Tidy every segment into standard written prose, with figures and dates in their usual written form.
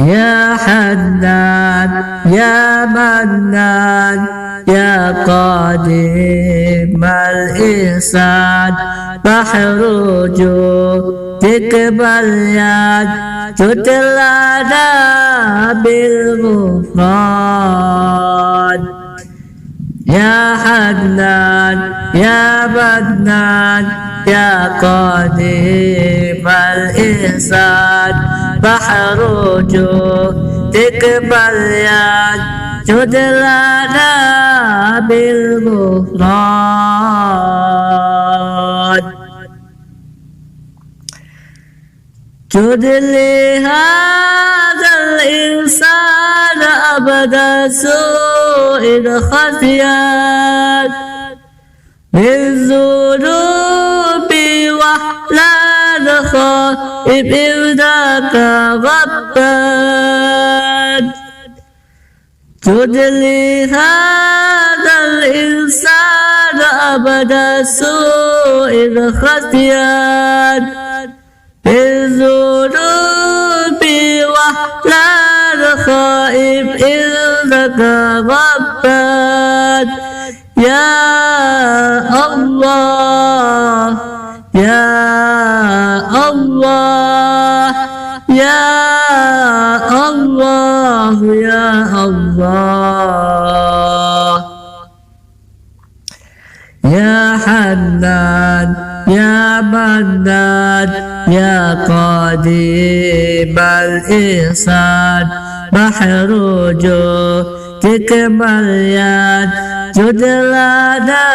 يا حنان يا منان يا قديم الإحسان بحر جودك مليان جد لنا بالغفران يا حنان يا منان يا قديم الإحسان بحر جودك مليان جد لنا بالغفران جد لهذا الإنسان أبدا سوء خفيان من ذنوب ولا نخائب إنك غفار جد لهذا الإنسان أبدا سوء خفيان بالذنوب ولا نخائب إنك غفار يا الله يا الله يا الله يا الله يا حنان يا منان يا قديم الإحسان بحر جودك مليان جد لنا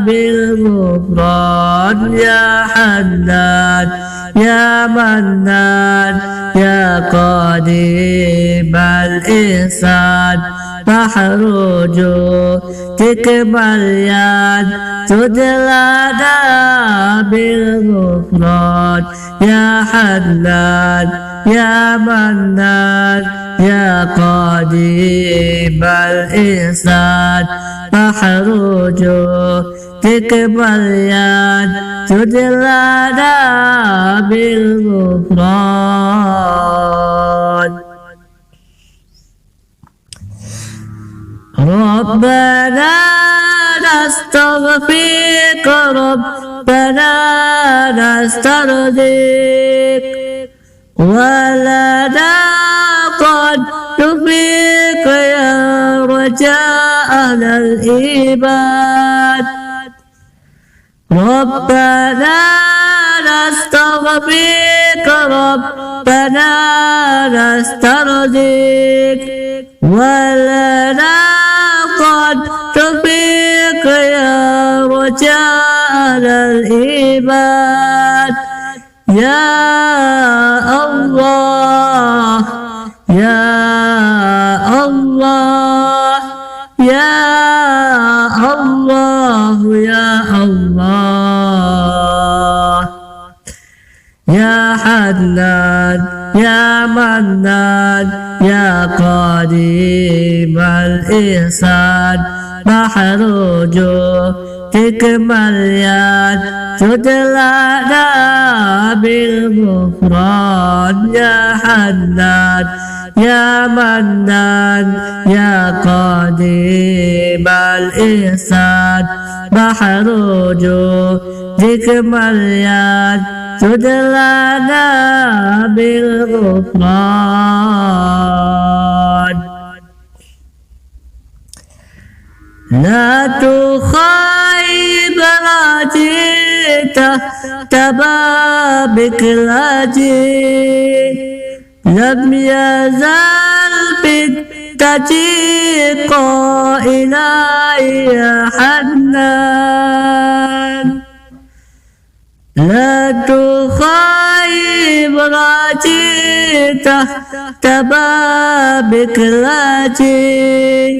بالغفران يا حنان يا منان يا قديم الإحسان بحر جودك مليان جد لنا بالغفران يا حنان يا منان يا قديم الإحسان بحر جودك مليان جد لنا بالغفران ربنا نستغفرك ربنا نسترضيك ولنا قد نفيك يا رجاء أهل الإيمان ربنا نستغفرك ربنا نسترضيك ولنا قد نفيك يا رجاء أهل الإيمان يا الله يا الله يا الله يا الله يا حنان يا منان يا قديم الإحسان بحر جودك مليان جد لنا بالغفران يا حنان يا منان يا قديم الإحسان بحر جودك مليان جد لنا بالغفران لا تخيب رجيت تبابك الأجيب لم يزال بالتجيب قائلا يا حنان لا تخيب رجيت تبابك الأجيب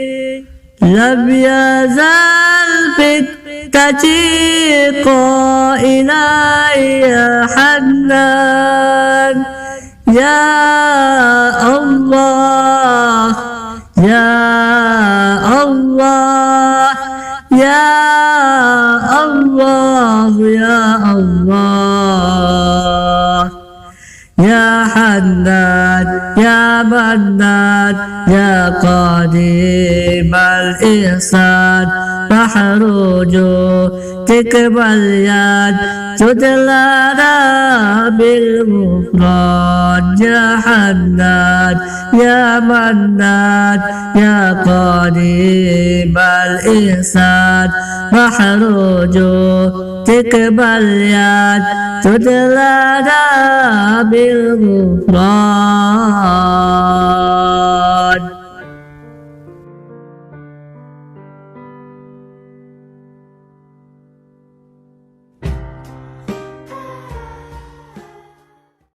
لم يزال بالتجيب قائلا يا حنان يا الله يا الله يا الله يا الله يا حنان يا منان يا قديم الإحسان بحر جودك مليان جد لنا بالغفران يا حنان يا منان يا قديم الإحسان بحر جودك مليان جد لنا بالغفران